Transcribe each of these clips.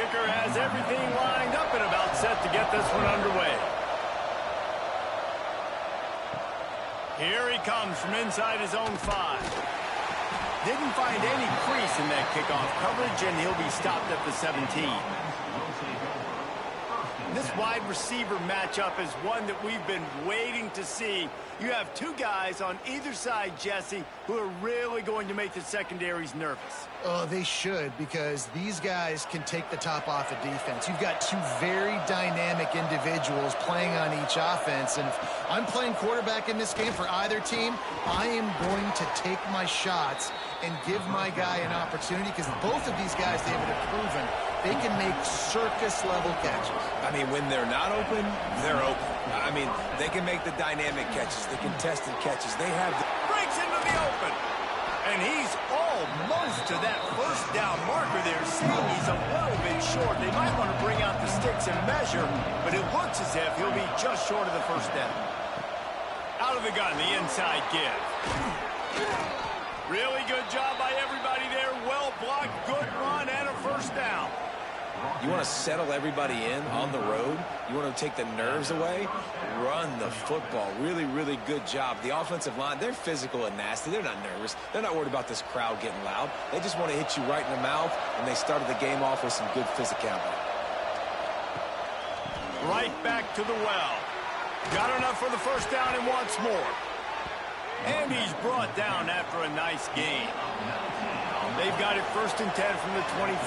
kicker has everything lined up and about set to get this one underway. Here he comes from inside his own 5. Didn't find any crease in that kickoff coverage, and he'll be stopped at the 17. This wide receiver matchup is one that we've been waiting to see. You have two guys on either side, Jesse, who are really going to make the secondaries nervous. Oh, they should, because these guys can take the top off of defense. You've got two very dynamic individuals playing on each offense, and if I'm playing quarterback in this game for either team, I am going to take my shots and give my guy an opportunity, because both of these guys, David, have proven they can make circus-level catches. I mean, when they're not open, they're open. I mean, they can make the dynamic catches, the contested catches. They have the... Breaks into the open. And he's almost to that first down marker there. Seeing he's a little bit short. They might want to bring out the sticks and measure, but it looks as if he'll be just short of the first down. Out of the gun, the inside give. Really good job by everybody there. Well blocked, good run, and a first down. You want to settle everybody in on the road? You want to take the nerves away? Run the football. Really, really good job. The offensive line, they're physical and nasty. They're not nervous. They're not worried about this crowd getting loud. They just want to hit you right in the mouth, and they started the game off with some good physicality. Right back to the well. Got enough for the first down and wants more. And he's brought down after a nice gain. They've got it 1st and 10 from the 25.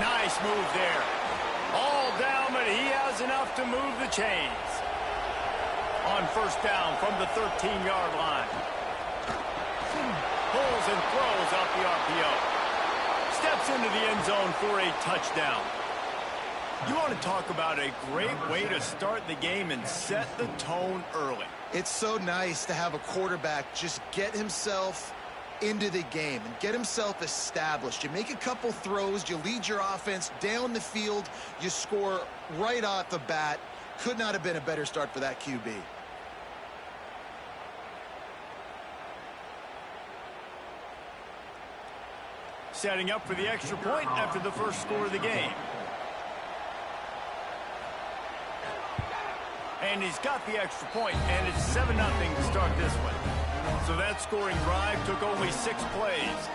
Nice move there. All down, but he has enough to move the chains. On first down from the 13-yard line. Pulls and throws out the RPO. Steps into the end zone for a touchdown. You want to talk about a great way to start the game and set the tone early. It's so nice to have a quarterback just get himself into the game and get himself established. You make a couple throws, you lead your offense down the field, you score right off the bat. Could not have been a better start for that QB. Setting up for the extra point after the first score of the game. And he's got the extra point, and it's 7-0 to start this one. So that scoring drive took only 6 plays.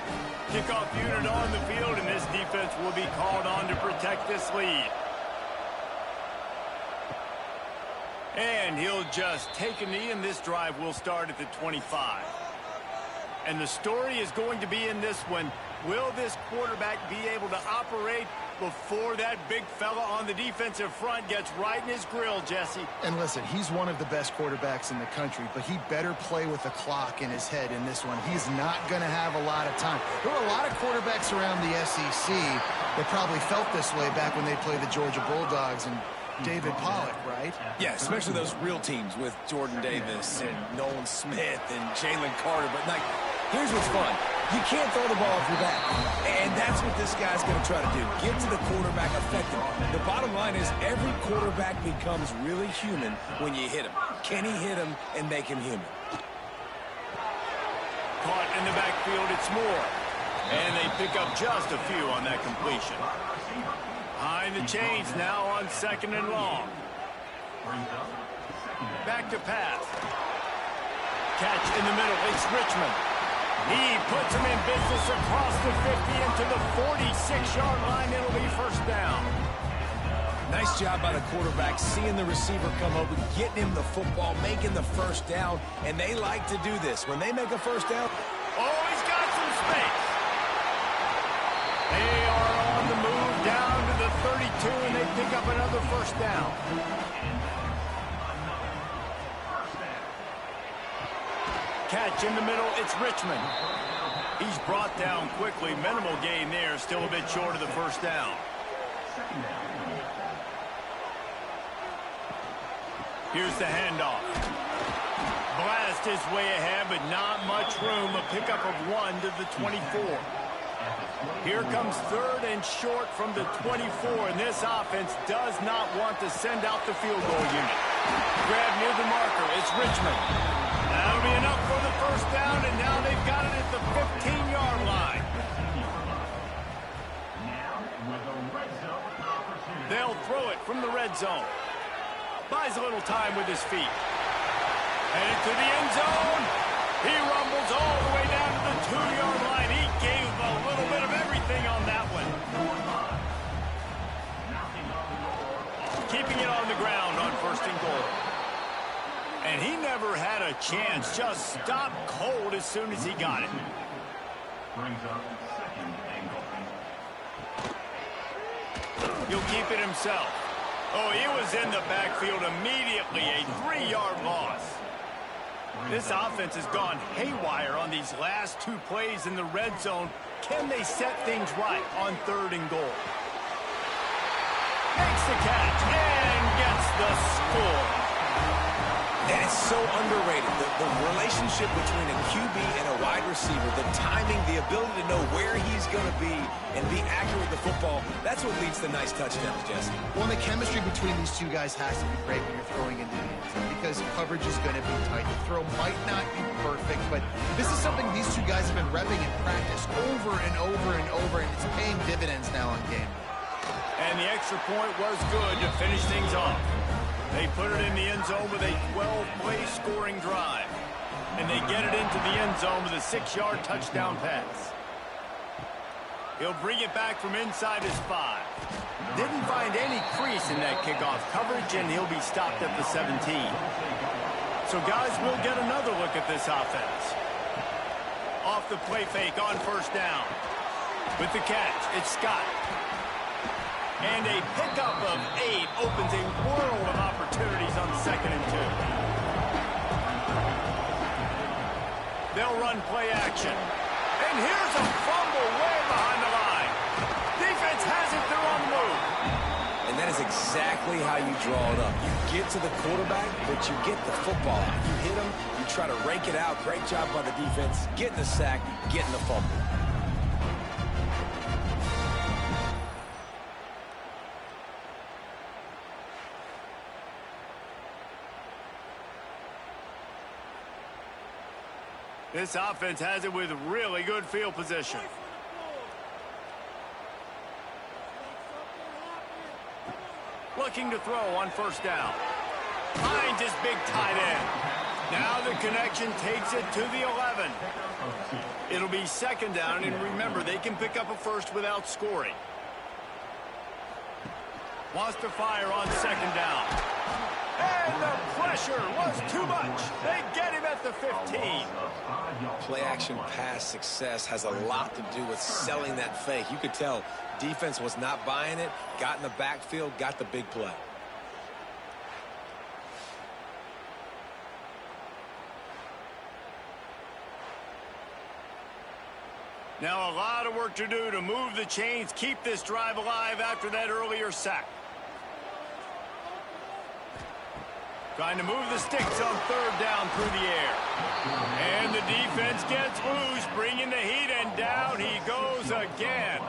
Kickoff unit on the field, and this defense will be called on to protect this lead. And he'll just take a knee, and this drive will start at the 25. And the story is going to be in this one. Will this quarterback be able to operate before that big fella on the defensive front gets right in his grill, Jesse? And listen, he's one of the best quarterbacks in the country, but he better play with the clock in his head in this one. He's not going to have a lot of time. There were a lot of quarterbacks around the SEC that probably felt this way back when they played the Georgia Bulldogs and David Pollock, right? Yeah, especially those real teams with Jordan Davis and Nolan Smith and Jalen Carter. But, like, here's what's fun. You can't throw the ball if you're that. And that's what this guy's going to try to do. Get to the quarterback effectively. The bottom line is every quarterback becomes really human when you hit him. Can he hit him and make him human? Caught in the backfield, it's Moore. And they pick up just a few on that completion. Behind the chains now on 2nd and long. Back to pass. Catch in the middle, it's Richmond. He puts him in business across the 50 into the 46-yard line. It'll be first down. Nice job by the quarterback, seeing the receiver come open, getting him the football, making the first down. And they like to do this. When they make a first down... Oh, he's got some space. They are on the move down to the 32, and they pick up another first down. Catch in the middle, it's Richmond. He's brought down quickly. Minimal gain there, still a bit short of the first down. Here's the handoff. Blast his way ahead, but not much room. A pickup of 1 to the 24. Here comes 3rd and short from the 24, and this offense does not want to send out the field goal unit. Grab near the marker. It's Richmond. That'll be enough for the first down, and now they've got it at the 15-yard line. They'll throw it from the red zone. Buys a little time with his feet. Headed to the end zone. He rumbles all the way down to the 2-yard line. He gave a little bit of everything on that one. Keeping it on the ground on first and goal. And he never had a chance. Just stopped cold as soon as he got it. Brings up second and goal. He'll keep it himself. Oh, he was in the backfield immediately. A 3-yard loss. This offense has gone haywire on these last 2 plays in the red zone. Can they set things right on third and goal? Makes the catch and gets the score. And it's so underrated, the relationship between a QB and a wide receiver, the timing, the ability to know where he's going to be and be accurate with the football, that's what leads to nice touchdowns, Jesse. Well, the chemistry between these two guys has to be great when you're throwing into the end zone because coverage is going to be tight. The throw might not be perfect, but this is something these two guys have been repping in practice over and over and over, and it's paying dividends now on game. And the extra point was good to finish things off. They put it in the end zone with a 12-play scoring drive. And they get it into the end zone with a 6-yard touchdown pass. He'll bring it back from inside his 5. Didn't find any crease in that kickoff coverage, and he'll be stopped at the 17. So, guys, we'll get another look at this offense. Off the play fake on first down. With the catch, it's Scott. And a pickup of 8 opens a world of opportunities on second and 2. They'll run play action. And here's a fumble way behind the line. Defense has it. They're on the move. And that is exactly how you draw it up. You get to the quarterback, but you get the football out. You hit him, you try to rake it out. Great job by the defense. Getting the sack, getting the fumble. This offense has it with really good field position. Looking to throw on first down. Finds his big tight end. Now the connection takes it to the 11. It'll be second down, and remember, they can pick up a first without scoring. Wants to fire on second down. And the pressure was too much. They get him at the 15. Play action pass success has a lot to do with selling that fake. You could tell defense was not buying it, got in the backfield, got the big play. Now a lot of work to do to move the chains, keep this drive alive after that earlier sack. Trying to move the sticks on third down through the air. And the defense gets loose, bringing the heat, and down he goes again.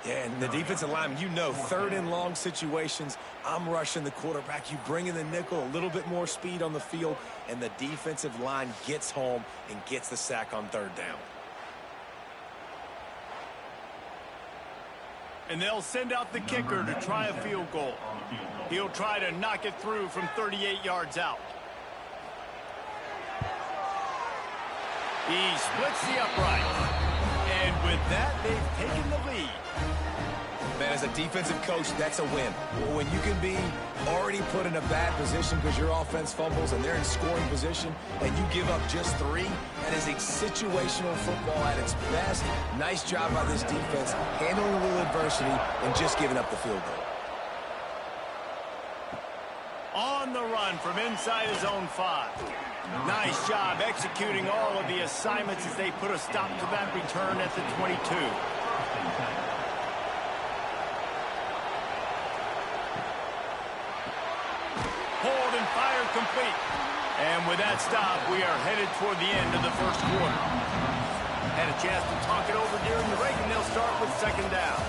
Yeah, and the defensive lineman, you know, third and long situations, I'm rushing the quarterback. You bring in the nickel, a little bit more speed on the field, and the defensive line gets home and gets the sack on third down. And they'll send out the kicker to try a field goal. He'll try to knock it through from 38 yards out. He splits the upright. And with that, they've taken the lead. Man, as a defensive coach, that's a win. When you can be already put in a bad position because your offense fumbles and they're in scoring position and you give up just 3, that is a situational football at its best. Nice job by this defense, handling a little adversity and just giving up the field goal. On the run from inside his own 5. Nice job executing all of the assignments as they put a stop to that return at the 22. Hold and fire complete. And with that stop, we are headed toward the end of the first quarter. Had a chance to talk it over during the break, and they'll start with second down.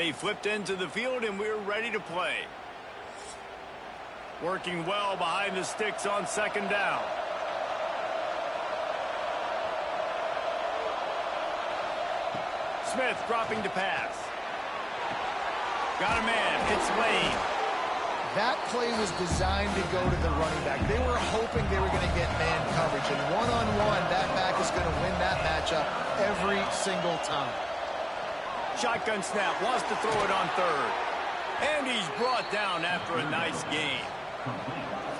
They flipped into the field, and we're ready to play. Working well behind the sticks on second down. Smith dropping to pass. Got a man. It's Lane. That play was designed to go to the running back. They were hoping they were going to get man coverage. And one-on-one, that back is going to win that matchup every single time. Shotgun snap. Wants to throw it on third. And he's brought down after a nice gain.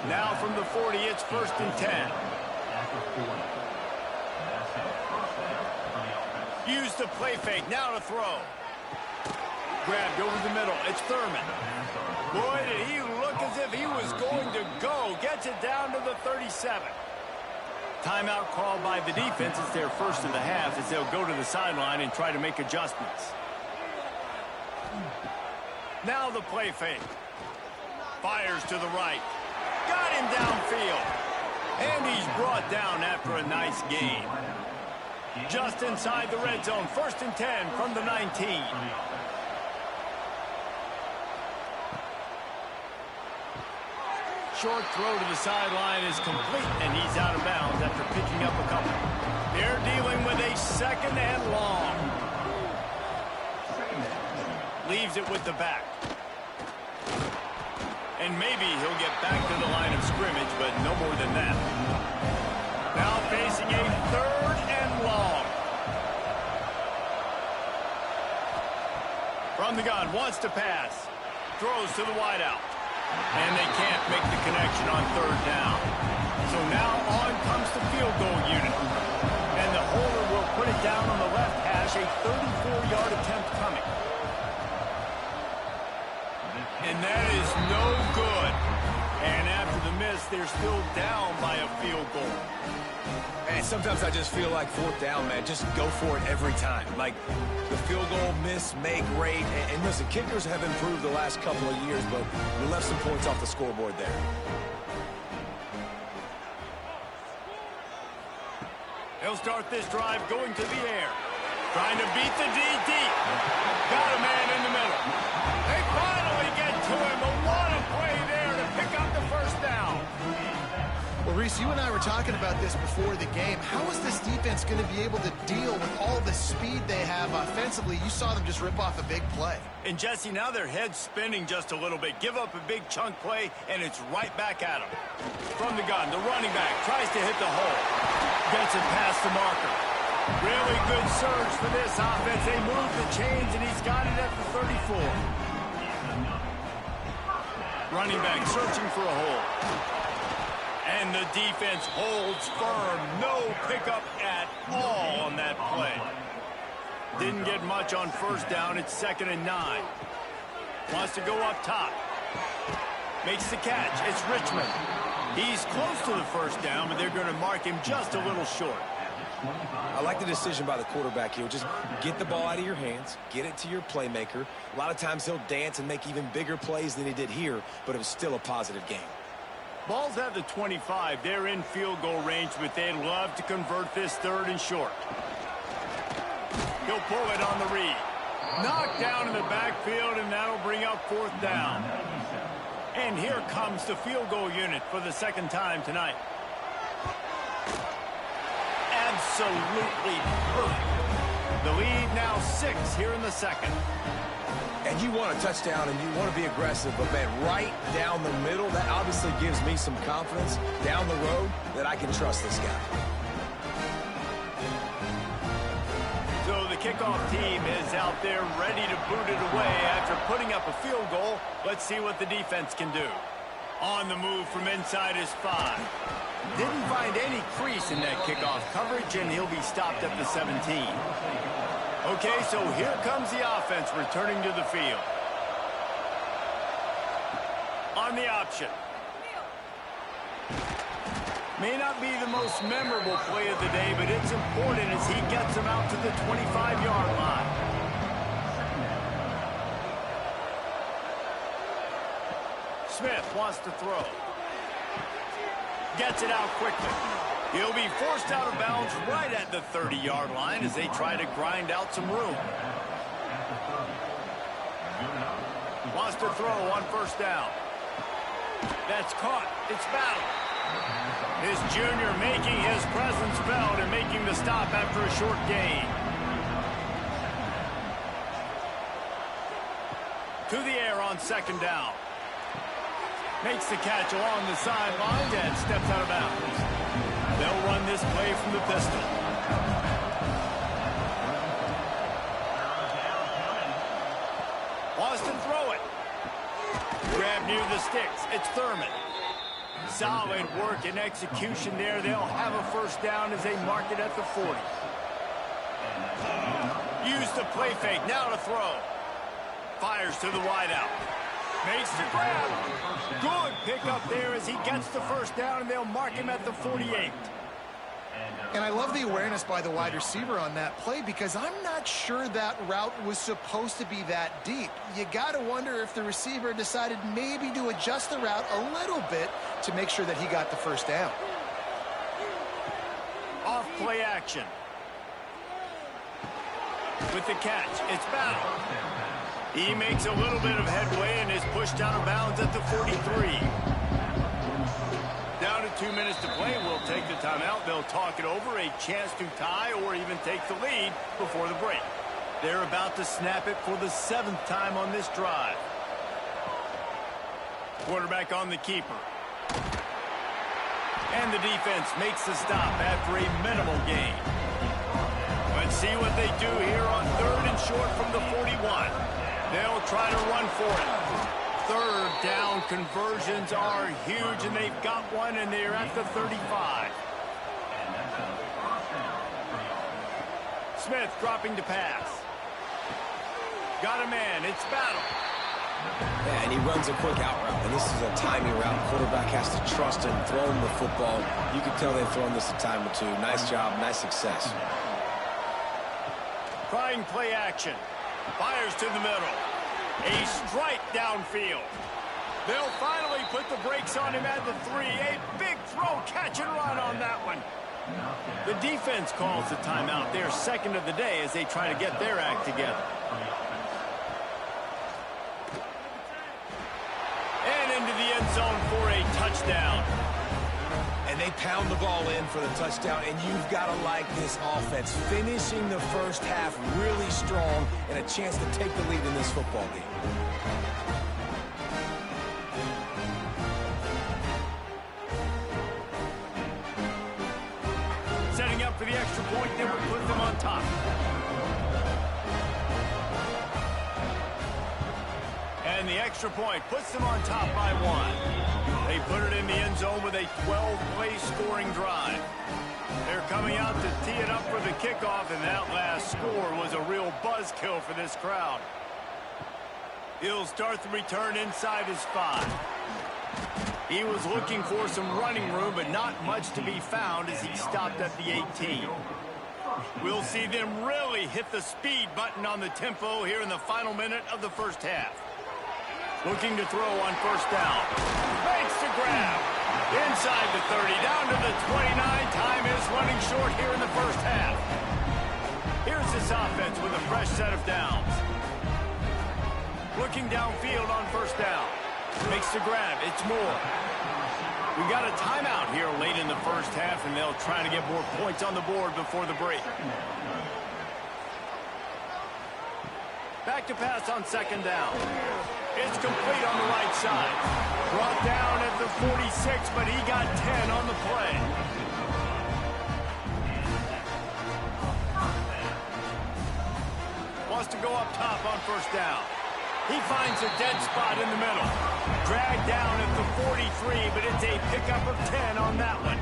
Now from the 40, it's 1st and 10. Use the play fake. Now to throw. Grabbed over the middle. It's Thurman. Boy, did he look as if he was going to go. Gets it down to the 37. Timeout called by the defense. It's their first of the half as they'll go to the sideline and try to make adjustments. Now the play fake. Fires to the right. Got him downfield. And he's brought down after a nice gain. Just inside the red zone. 1st and 10 from the 19. Short throw to the sideline is complete, and he's out of bounds after picking up a couple. They're dealing with a 2nd and long. Leaves it with the back. And maybe he'll get back to the line of scrimmage, but no more than that. Now facing a 3rd and long. From the gun, wants to pass. Throws to the wideout. And they can't make the connection on 3rd down. So now on comes the field goal unit. And the holder will put it down on the left hash, a 34-yard attempt coming. And that is no good. And after the miss, they're still down by a field goal. And sometimes I just feel like 4th down, man. Just go for it every time. Like the field goal miss, make, rate. And listen, kickers have improved the last couple of years, but we left some points off the scoreboard there. They'll start this drive going to the air. Trying to beat the DD. Got a man in the middle. They finally get to him, but what a play there to pick up the 1st down. Well, Reese, you and I were talking about this before the game. How is this defense going to be able to deal with all the speed they have offensively? You saw them just rip off a big play. And, Jesse, now their head's spinning just a little bit. Give up a big chunk play, and it's right back at them. From the gun, the running back tries to hit the hole. Gets it past the marker. Really good surge for this offense. They move the chains, and he's got it at the 34. Running back searching for a hole. And the defense holds firm. No pickup at all on that play. Didn't get much on 1st down. It's 2nd and 9. Wants to go up top. Makes the catch. It's Richmond. He's close to the 1st down, but they're going to mark him just a little short. I like the decision by the quarterback here. Just get the ball out of your hands, get it to your playmaker. A lot of times he'll dance and make even bigger plays than he did here, but it was still a positive game. Ball's at the 25. They're in field goal range, but they'd love to convert this 3rd and short. He'll pull it on the read. Knocked down in the backfield, and that'll bring up 4th down. And here comes the field goal unit for the 2nd time tonight. Absolutely perfect. The lead now 6 here in the 2nd. And you want a touchdown and you want to be aggressive, but man, right down the middle, that obviously gives me some confidence down the road that I can trust this guy. So the kickoff team is out there ready to boot it away after putting up a field goal. Let's see what the defense can do. On the move from inside his 5. Didn't find any crease in that kickoff coverage, and he'll be stopped at the 17. Okay, so here comes the offense returning to the field. On the option. May not be the most memorable play of the day, but it's important as he gets him out to the 25-yard line. Smith wants to throw. Gets it out quickly. He'll be forced out of bounds right at the 30-yard line as they try to grind out some room. Wants to throw on first down. That's caught. It's battle. His junior making his presence felt and making the stop after a short gain. To the air on second down. Makes the catch along the sideline and steps out of bounds. They'll run this play from the pistol. Wants to throw it. Grab near the sticks. It's Thurman. Solid work and execution there. They'll have a first down as they mark it at the 40. Use the play fake. Now to throw. Fires to the wideout. Makes the grab. Good pickup there as he gets the first down, and they'll mark him at the 48. And I love the awareness by the wide receiver on that play because I'm not sure that route was supposed to be that deep. You got to wonder if the receiver decided maybe to adjust the route a little bit to make sure that he got the first down. Off play action. With the catch, it's Battle. He makes a little bit of headway and is pushed out of bounds at the 43. Down to 2 minutes to play. We'll take the timeout. They'll talk it over. A chance to tie or even take the lead before the break. They're about to snap it for the 7th time on this drive. Quarterback on the keeper. And the defense makes the stop after a minimal gain. Let's see what they do here on 3rd and short from the 41. They'll try to run for it. 3rd down conversions are huge, and they've got one, and they're at the 35. Smith dropping to pass. Got a man. It's Battle. Yeah, and he runs a quick out route, and this is a timing route. Quarterback has to trust him, throw him the football. You can tell they've thrown this a time or two. Nice job, nice success. Trying play action. Fires to the middle. A strike downfield. They'll finally put the brakes on him at the 3. A big throw, catch and run on that one. The defense calls the timeout. They're 2nd of the day as they try to get their act together. And into the end zone for a touchdown. And they pound the ball in for the touchdown, and you've got to like this offense. Finishing the first half really strong and a chance to take the lead in this football game. Setting up for the extra point that would put them on top. And the extra point puts them on top by 1. They put it in the end zone with a 12-play scoring drive. They're coming out to tee it up for the kickoff, and that last score was a real buzzkill for this crowd. He'll start the return inside his 5. He was looking for some running room, but not much to be found as he stopped at the 18. We'll see them really hit the speed button on the tempo here in the final minute of the first half. Looking to throw on first down. Makes the grab. Inside the 30, down to the 29. Time is running short here in the first half. Here's this offense with a fresh set of downs. Looking downfield on first down. Makes the grab. It's Moore. We got a timeout here late in the first half, and they'll try to get more points on the board before the break. Back to pass on second down. It's complete on the right side. Brought down at the 46, but he got 10 on the play. Wants to go up top on first down. He finds a dead spot in the middle. Dragged down at the 43, but it's a pickup of 10 on that one.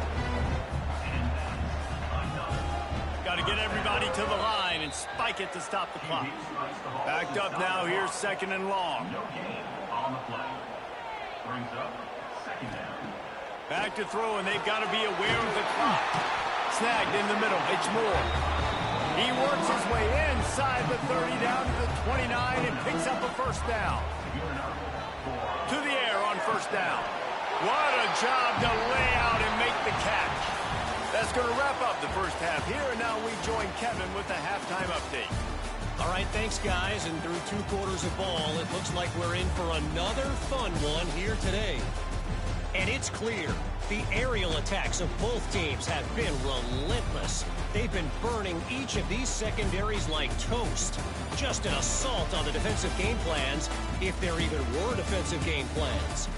Got to get everybody to the line and spike it to stop the clock. Backed up now. Here's 2nd and long. Back to throw, and they've got to be aware of the clock. Snagged in the middle. It's Moore. He works his way inside the 30 down to the 29 and picks up a first down. To the air on first down. What a job to lay out and make the catch. That's going to wrap up the first half here, and now we join Kevin with the halftime update. All right, thanks, guys. And through 2 quarters of ball, it looks like we're in for another fun one here today. And it's clear, the aerial attacks of both teams have been relentless. They've been burning each of these secondaries like toast. Just an assault on the defensive game plans, if there even were defensive game plans.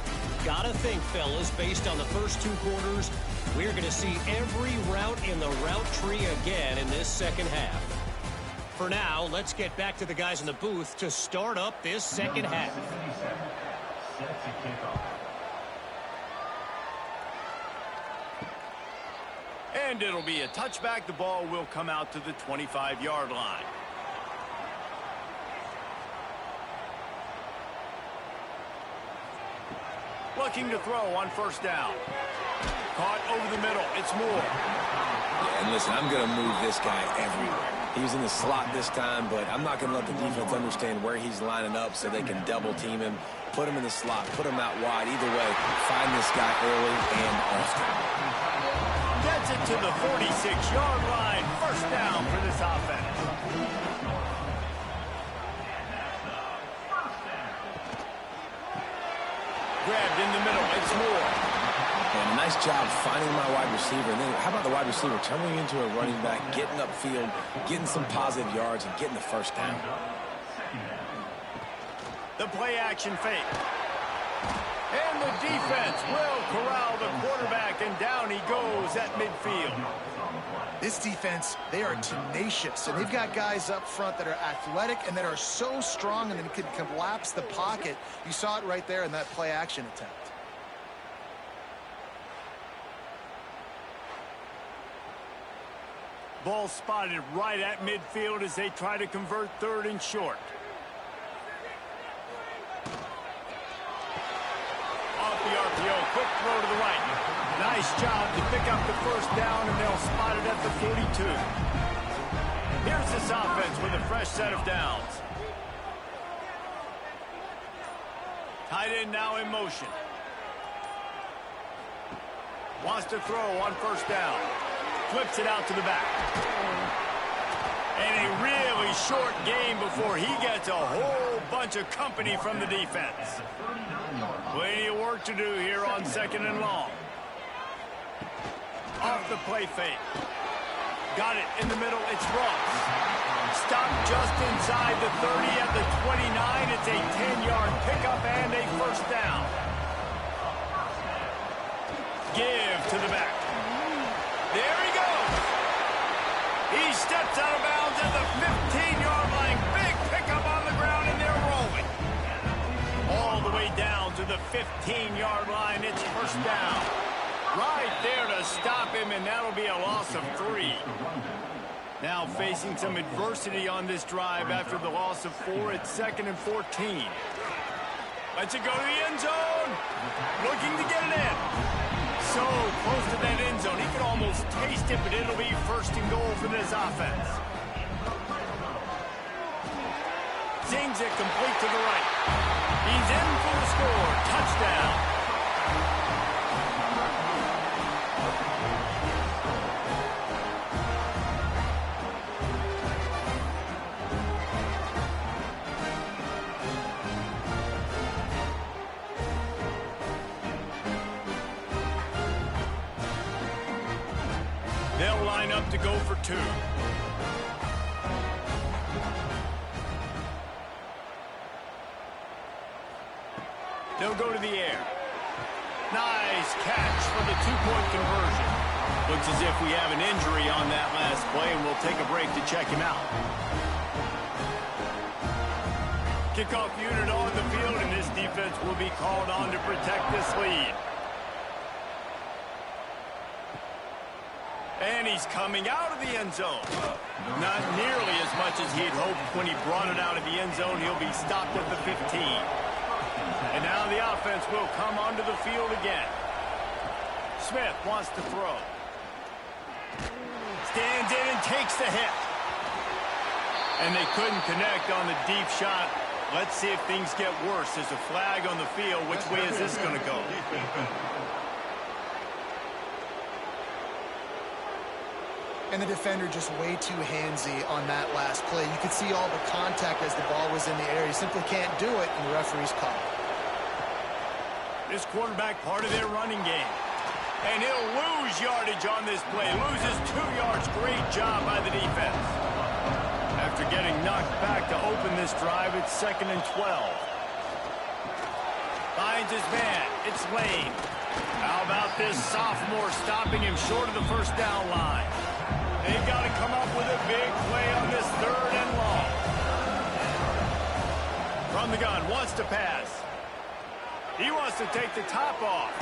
Gotta think, fellas, based on the first 2 quarters, we're going to see every route in the route tree again in this second half. For now, let's get back to the guys in the booth to start up this second half. Set to kick off. And it'll be a touchback. The ball will come out to the 25-yard line. Looking to throw on first down. Caught over the middle. It's Moore. Yeah, and listen, I'm going to move this guy everywhere. He's in the slot this time, but I'm not going to let the defense understand where he's lining up so they can double team him, put him in the slot, put him out wide. Either way, find this guy early and often. Gets it to the 46-yard line. First down for this offense. Grabbed in the middle. It's Moore. And a nice job finding my wide receiver. And then how about the wide receiver turning into a running back, getting upfield, getting some positive yards, and getting the first down. The play action fake. And the defense will corral the quarterback, and down he goes at midfield. This defense, they are tenacious, and they've got guys up front that are athletic and that are so strong and that can collapse the pocket. You saw it right there in that play action attempt. Ball spotted right at midfield as they try to convert third and short. Off the RPO, quick throw to the right. Nice job to pick up the first down, and they'll spot it at the 42. Here's this offense with a fresh set of downs. Tight end now in motion. Wants to throw on first down. Flips it out to the back. And a really short game before he gets a whole bunch of company from the defense. Plenty of work to do here on second and long. Off the play fake. Got it in the middle. It's Ross. Stopped just inside the 30 at the 29. It's a 10-yard pickup and a first down. Give to the back. There he goes. He steps out of bounds at the 15-yard line. Big pickup on the ground, and they're rolling. All the way down to the 15-yard line. It's first down. Right there to stop him, and that'll be a loss of 3. Now facing some adversity on this drive after the loss of 4 at 2nd and 14. Lets it go to the end zone. Looking to get it in. So close to that end zone. He could almost taste it, but it'll be first and goal for this offense. Zings it complete to the right. He's in for the score. Touchdown. They'll line up to go for 2. They'll go to the air. Nice catch for the 2-point conversion. Looks as if we have an injury on that last play, and we'll take a break to check him out. Kickoff unit on the field, and this defense will be called on to protect this lead. And he's coming out of the end zone. Not nearly as much as he had hoped when he brought it out of the end zone. He'll be stopped at the 15. And now the offense will come onto the field again. Smith wants to throw. Stands in and takes the hit. And they couldn't connect on the deep shot. Let's see if things get worse. There's a flag on the field. Which way is this going to go? And the defender just way too handsy on that last play. You could see all the contact as the ball was in the air. He simply can't do it, and the referee's called. This quarterback part of their running game. And he'll lose yardage on this play. Loses 2 yards. Great job by the defense. After getting knocked back to open this drive, it's 2nd and 12. Finds his man. It's Lane. How about this sophomore stopping him short of the first down line? They've got to come up with a big play on this 3rd and long. From the gun, wants to pass. He wants to take the top off.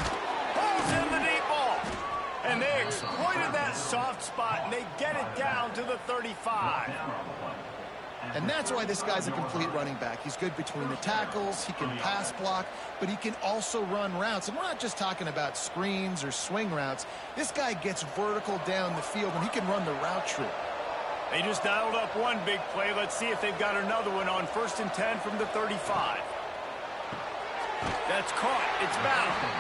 Pulls in the deep ball. And they exploited that soft spot, and they get it down to the 35. And that's why this guy's a complete running back. He's good between the tackles, he can pass block, but he can also run routes. And we're not just talking about screens or swing routes. This guy gets vertical down the field, and he can run the route tree. They just dialed up one big play. Let's see if they've got another one on 1st and 10 from the 35. That's caught. It's battled.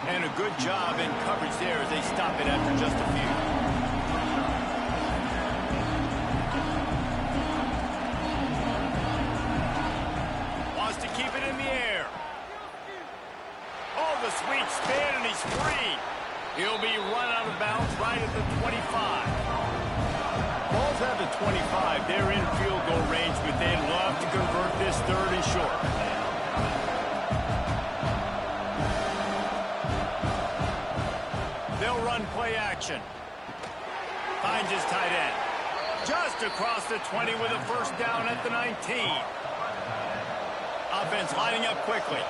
And a good job in coverage there as they stop it after just a few. Wants to keep it in the air. Oh, the sweet spin, and he's free. He'll be run out of bounds right at the 25. Ball's at the 25. They're in field goal range, but they'd love to convert this 3rd and short. They'll run play action. Finds his tight end. Just across the 20 with a first down at the 19. Offense lining up quickly.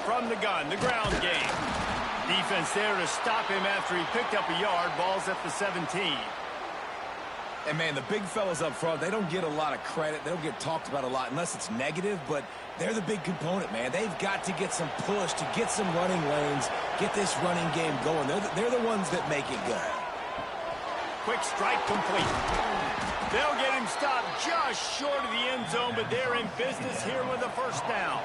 From the gun, the ground game. Defense there to stop him after he picked up a yard. Ball's at the 17. And, man, the big fellas up front, they don't get a lot of credit. They don't get talked about a lot unless it's negative, but they're the big component, man. They've got to get some push to get some running lanes, get this running game going. They're the ones that make it go. Quick strike complete. They'll get him stopped just short of the end zone, but they're in business here with a first down.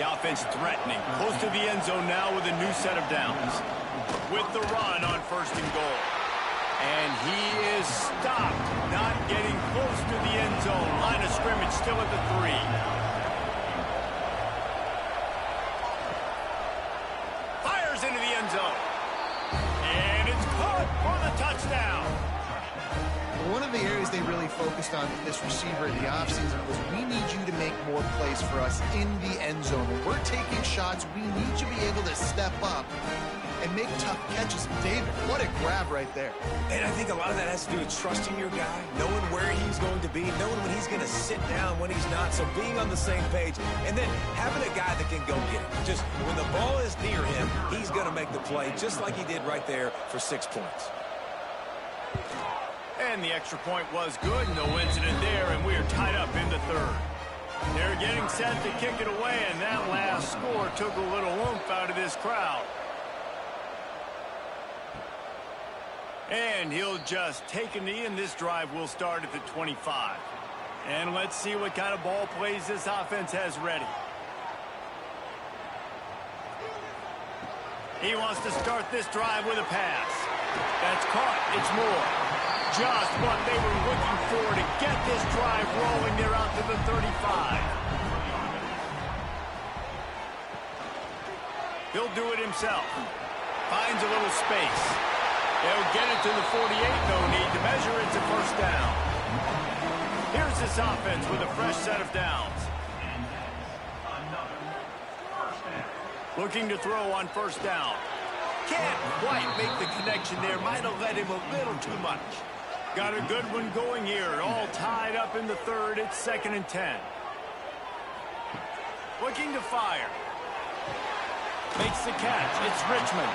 The offense threatening, close to the end zone now with a new set of downs. With the run on 1st and goal. And he is stopped, not getting close to the end zone. Line of scrimmage still at the 3. Fires into the end zone. And it's caught for the touchdown. One of the areas they really focused on with this receiver in the offseason was we need you to make more plays for us in the end zone. When we're taking shots, we need you to be able to step up and make tough catches. David, what a grab right there. And I think a lot of that has to do with trusting your guy, knowing where he's going to be, knowing when he's going to sit down, when he's not. So being on the same page, and then having a guy that can go get it. Just when the ball is near him, he's going to make the play, just like he did right there for 6 points. And the extra point was good. No incident there, and we are tied up in the 3rd. They're getting set to kick it away, and that last score took a little oomph out of this crowd. And he'll just take a knee, and this drive will start at the 25. And let's see what kind of ball plays this offense has ready. He wants to start this drive with a pass. That's caught. It's Moore. Just what they were looking for to get this drive rolling. They're out to the 35. He'll do it himself. Finds a little space. They'll get it to the 48. No need to measure. It's a first down. Here's this offense with a fresh set of downs. Looking to throw on first down. Can't quite make the connection there. Might have led him a little too much. Got a good one going here. All tied up in the 3rd. It's 2nd and 10. Looking to fire. Makes the catch. It's Richmond.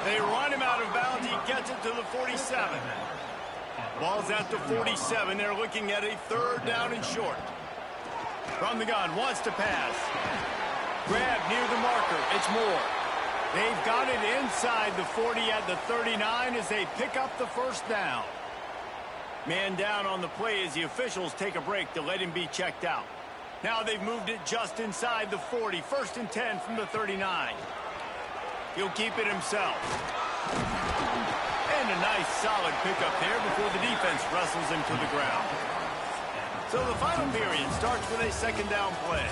They run him out of bounds. He gets it to the 47. Ball's at the 47. They're looking at a 3rd down and short. From the gun. Wants to pass. Grab near the marker. It's Moore. They've got it inside the 40 at the 39 as they pick up the first down. Man down on the play as the officials take a break to let him be checked out. Now they've moved it just inside the 40. 1st and 10 from the 39. He'll keep it himself. And a nice solid pickup there before the defense wrestles him to the ground. So the final period starts with a 2nd down play.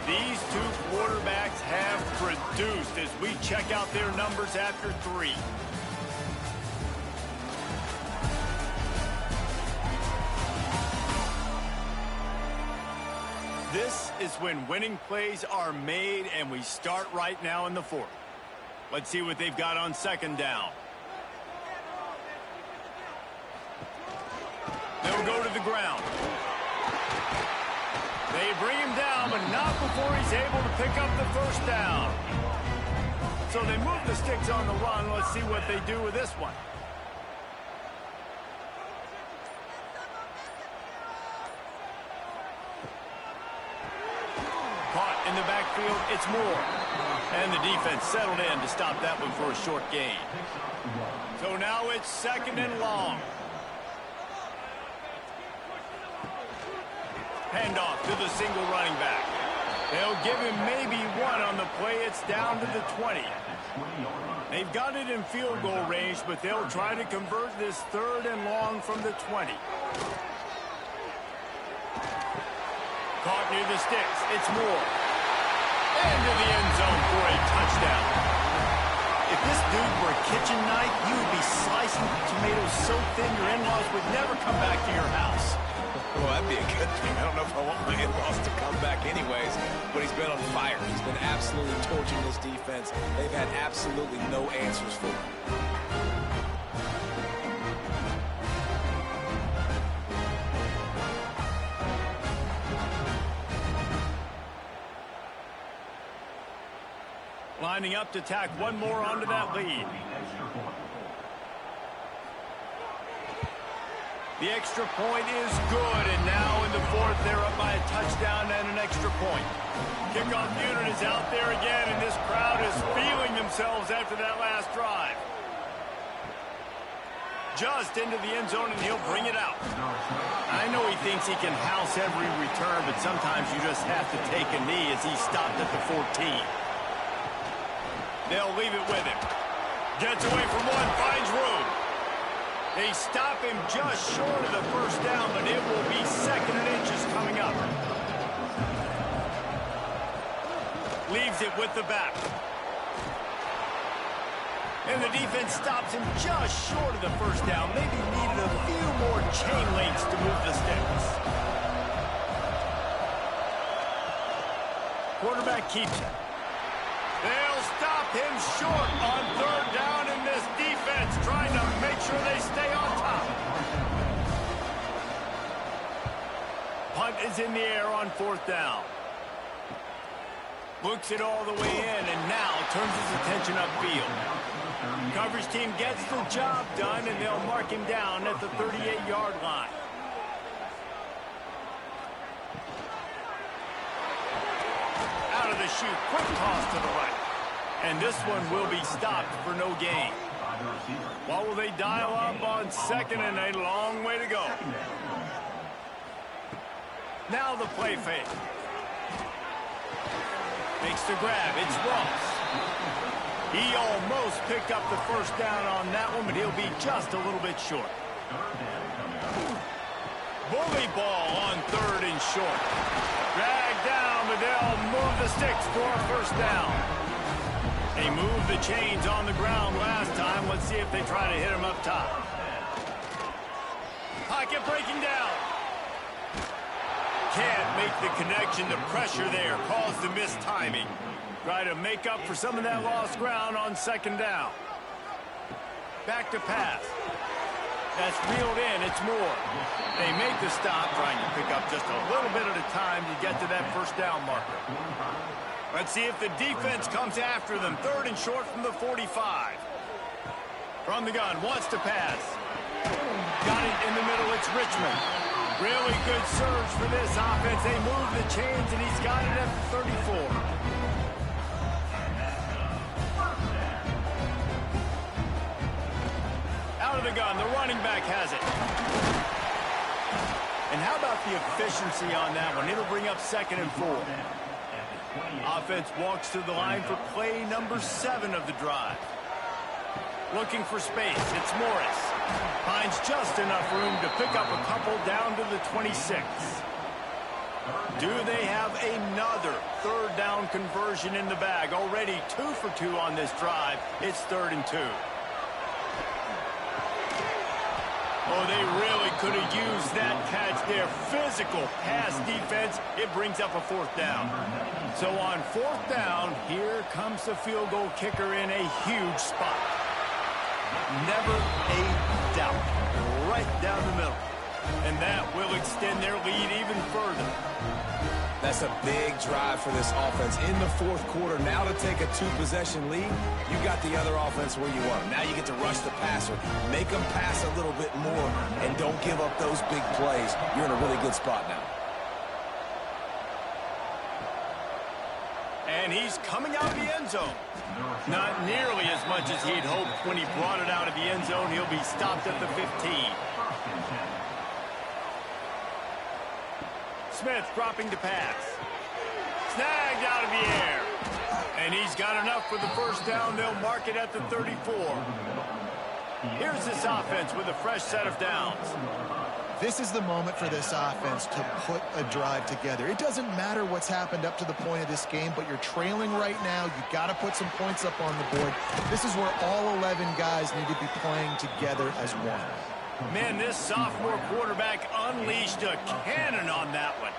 These two quarterbacks have produced as we check out their numbers after 3. This is when winning plays are made, and we start right now in the 4th. Let's see what they've got on 2nd down. They'll go to the ground. They bring him down, but not before he's able to pick up the 1st down. So they move the sticks on the run. Let's see what they do with this one. Caught in the backfield, it's Moore. And the defense settled in to stop that one for a short gain. So now it's 2nd and long. Handoff to the single running back. They'll give him maybe 1 on the play. It's down to the 20. They've got it in field goal range, but they'll try to convert this 3rd and long from the 20. Caught near the sticks. It's Moore. Into the end zone for a touchdown. If this dude were a kitchen knife, you would be slicing tomatoes so thin your in-laws would never come back to your house. Well, that'd be a good thing. I don't know if I want my in-laws to come back anyways, but he's been on fire. He's been absolutely torching this defense. They've had absolutely no answers for him. Lining up to tack one more onto that lead. The extra point is good, and now in the 4th, they're up by a touchdown and an extra point. Kickoff unit is out there again, and this crowd is feeling themselves after that last drive. Just into the end zone, and he'll bring it out. I know he thinks he can house every return, but sometimes you just have to take a knee as he stopped at the 14. They'll leave it with him. Gets away from 1, finds room. They stop him just short of the 1st down, but it will be 2nd and inches coming up. Leaves it with the back. And the defense stops him just short of the 1st down. Maybe needed a few more chain links to move the sticks. Quarterback keeps it. They'll stop him short on 3rd down, in this defense trying to make sure they stay on top. Punt is in the air on 4th down. Looks it all the way in, and now turns his attention upfield. Coverage team gets the job done, and they'll mark him down at the 38-yard line. Out of the chute, quick toss to the right. And this one will be stopped for no gain. What will they dial up on 2nd and a long way to go? Now the play fake. Makes the grab. It's Ross. He almost picked up the 1st down on that one, but he'll be just a little bit short. Bully ball on 3rd and short. Dragged down, but they'll move the sticks for a 1st down. They moved the chains on the ground last time. Let's see if they try to hit him up top. Pocket breaking down. Can't make the connection. The pressure there caused the missed timing. Try to make up for some of that lost ground on 2nd down. Back to pass. That's reeled in. It's Moore. They make the stop, trying to pick up just a little bit at a time to get to that 1st down marker. Let's see if the defense comes after them. 3rd and short from the 45. From the gun, wants to pass. Got it in the middle, it's Richmond. Really good surge for this offense. They move the chains, and he's got it at the 34. Out of the gun, the running back has it. And how about the efficiency on that one? It'll bring up 2nd and 4. Offense walks to the line for play number 7 of the drive. Looking for space. It's Morris. Finds just enough room to pick up a couple down to the 26. Do they have another 3rd down conversion in the bag? Already 2 for 2 on this drive. It's 3rd and 2. Oh, they really could have used that catch there. Physical pass defense. It brings up a 4th down. So on 4th down, here comes the field goal kicker in a huge spot. Never a doubt. Right down the middle. And that will extend their lead even further. That's a big drive for this offense in the 4th quarter. Now to take a 2-possession lead, you got the other offense where you want them. Now you get to rush the passer, make them pass a little bit more, and don't give up those big plays. You're in a really good spot now. And he's coming out of the end zone. Not nearly as much as he'd hoped when he brought it out of the end zone. He'll be stopped at the 15. Smith dropping to pass. Snagged out of the air. And he's got enough for the 1st down. They'll mark it at the 34. Here's this offense with a fresh set of downs. This is the moment for this offense to put a drive together. It doesn't matter what's happened up to the point of this game, but you're trailing right now. You got to put some points up on the board. This is where all 11 guys need to be playing together as one. Man, this sophomore quarterback unleashed a cannon on that one.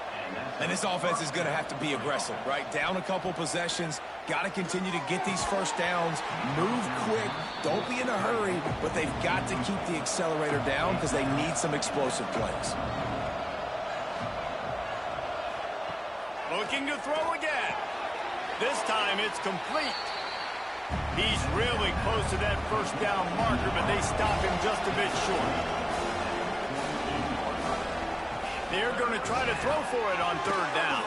And this offense is going to have to be aggressive, right? Down a couple possessions. Got to continue to get these 1st downs. Move quick. Don't be in a hurry. But they've got to keep the accelerator down because they need some explosive plays. Looking to throw again. This time it's complete. He's really close to that 1st down marker, but they stop him just a bit short. They're going to try to throw for it on 3rd down.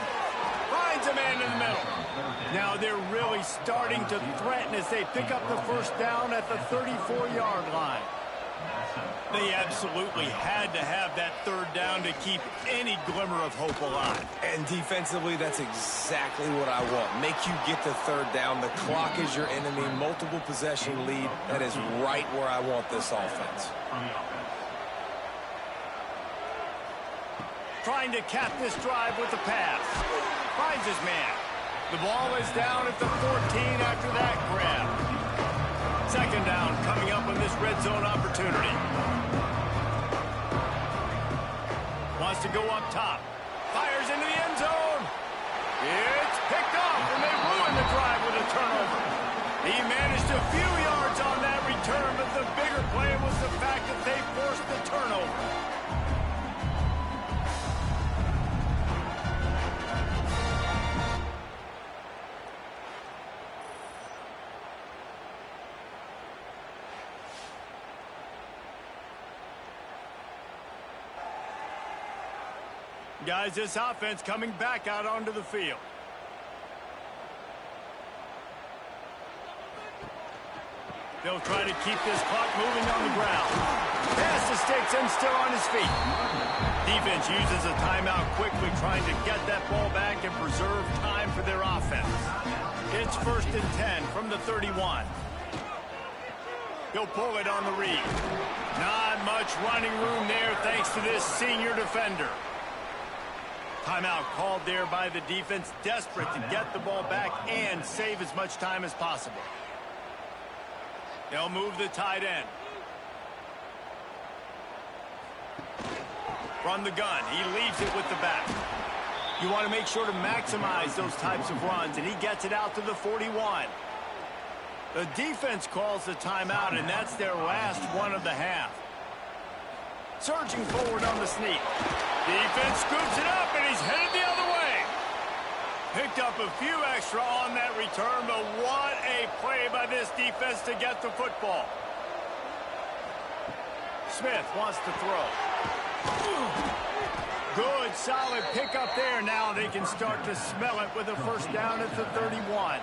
Finds a man in the middle. Now they're really starting to threaten as they pick up the 1st down at the 34-yard line. They absolutely had to have that 3rd down to keep any glimmer of hope alive. And defensively, that's exactly what I want. Make you get the 3rd down. The clock is your enemy. Multiple possession lead. That is right where I want this offense. Trying to cap this drive with the pass. Finds his man. The ball is down at the 14 after that grab. 2nd down coming up on this red zone opportunity. Wants to go up top. Fires into the end zone. It's picked off, and they ruin the drive with a turnover. He managed a few yards on that return, but the bigger play was the fact that they forced the turnover. Guys, this offense coming back out onto the field. They'll try to keep this clock moving on the ground. Pass to Sticks and still on his feet. Defense uses a timeout quickly, trying to get that ball back and preserve time for their offense. It's 1st and 10 from the 31. He'll pull it on the read. Not much running room there thanks to this senior defender. Timeout called there by the defense, desperate to get the ball back and save as much time as possible. They'll move the tight end. From the gun, he leaves it with the back. You want to make sure to maximize those types of runs, and he gets it out to the 41. The defense calls the timeout, and that's their last one of the half. Surging forward on the sneak. Defense scoops it up, and he's headed the other way. Picked up a few extra on that return, but what a play by this defense to get the football. Smith wants to throw. Good, solid pickup there. Now they can start to smell it with a 1st down at the 31.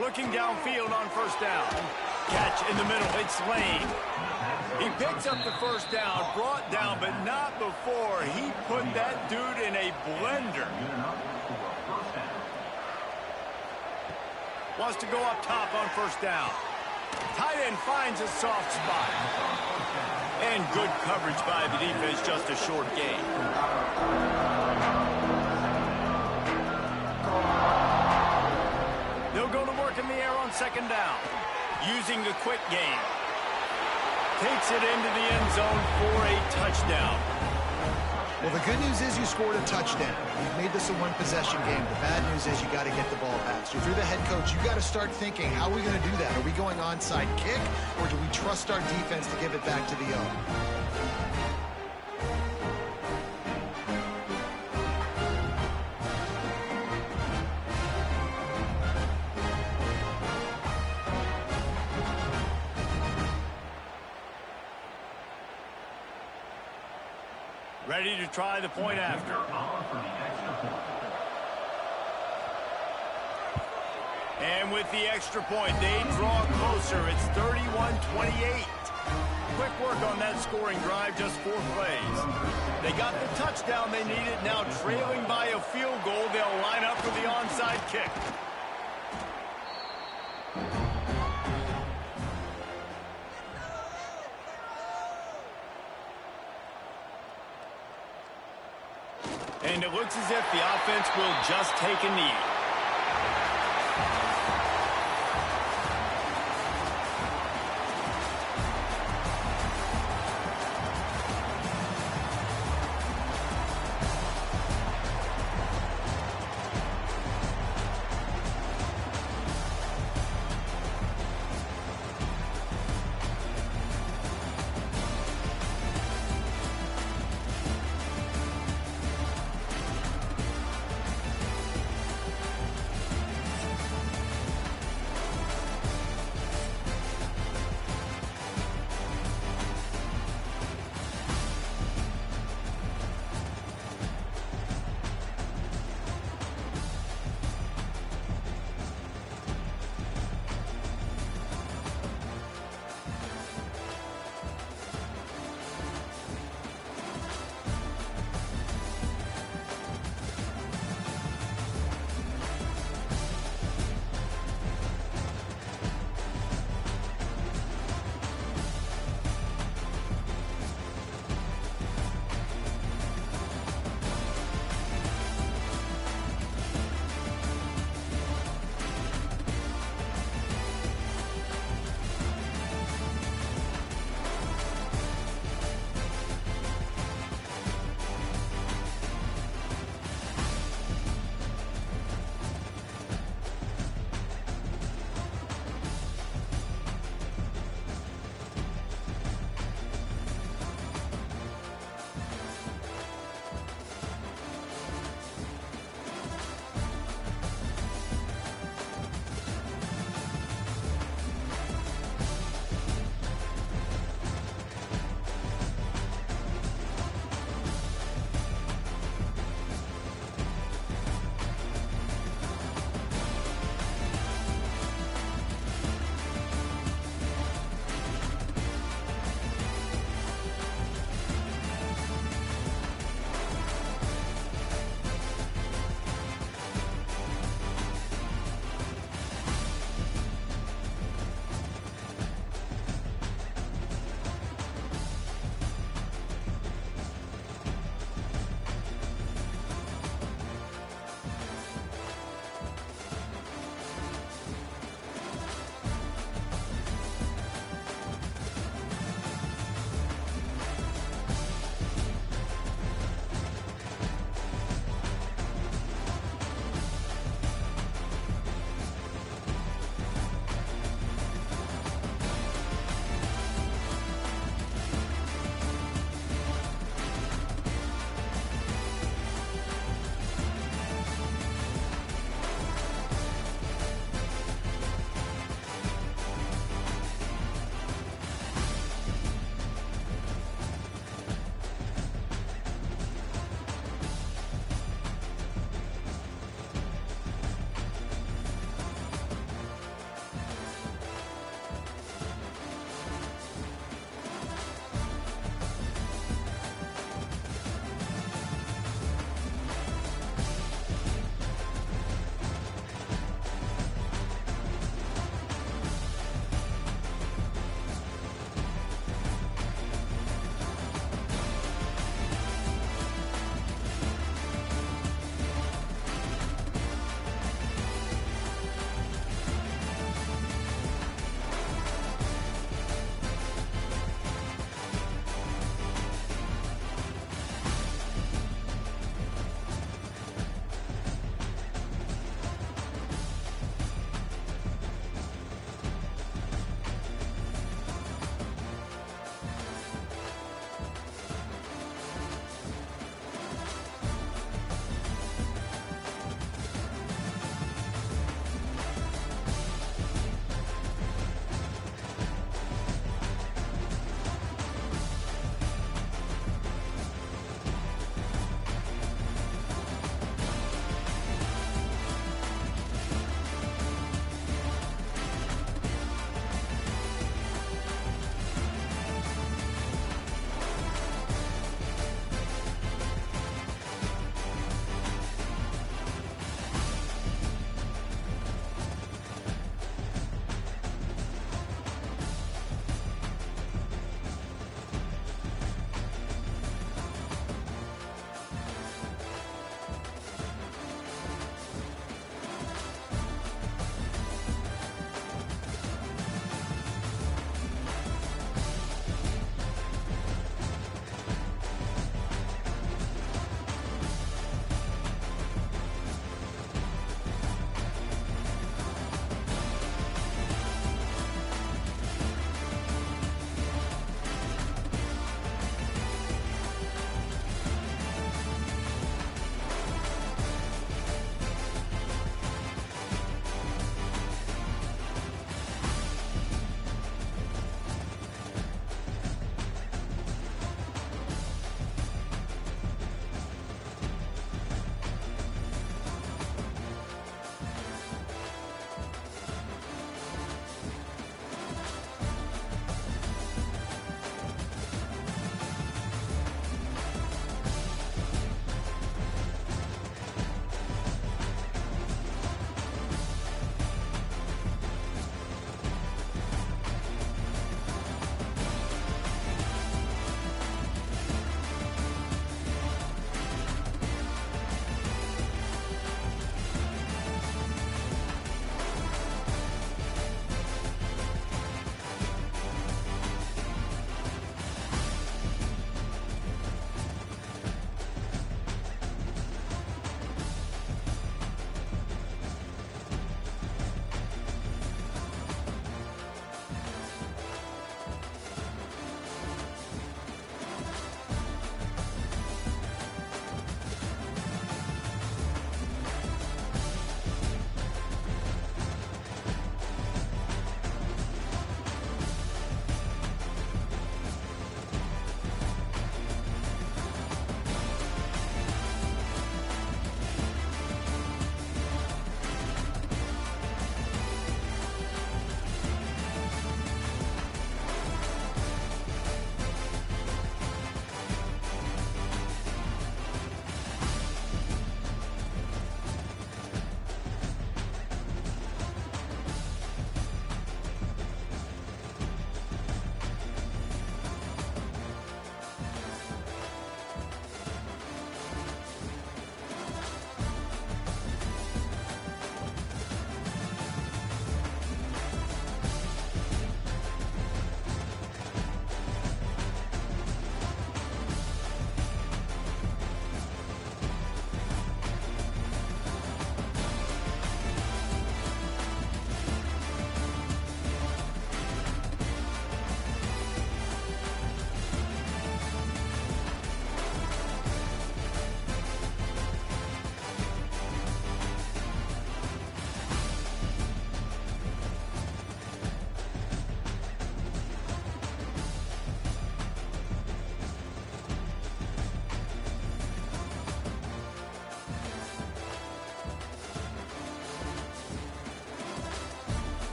Looking downfield on 1st down. Catch in the middle. It's Lane. He picks up the first down, brought down, but not before he put that dude in a blender. Wants to go up top on first down. Tight end finds a soft spot. And good coverage by the defense, just a short gain. They'll go to work in the air on second down. Using the quick game. Takes it into the end zone for a touchdown. Well, the good news is you scored a touchdown. You've made this a one-possession game. The bad news is you got to get the ball back. So if you're the head coach, you got to start thinking, how are we going to do that? Are we going onside kick, or do we trust our defense to give it back to the O? Ready to try the point after. And with the extra point, they draw closer. It's 31-28. Quick work on that scoring drive, just 4 plays. They got the touchdown they needed. Now trailing by a field goal, they'll line up for the onside kick. And it looks as if the offense will just take a knee.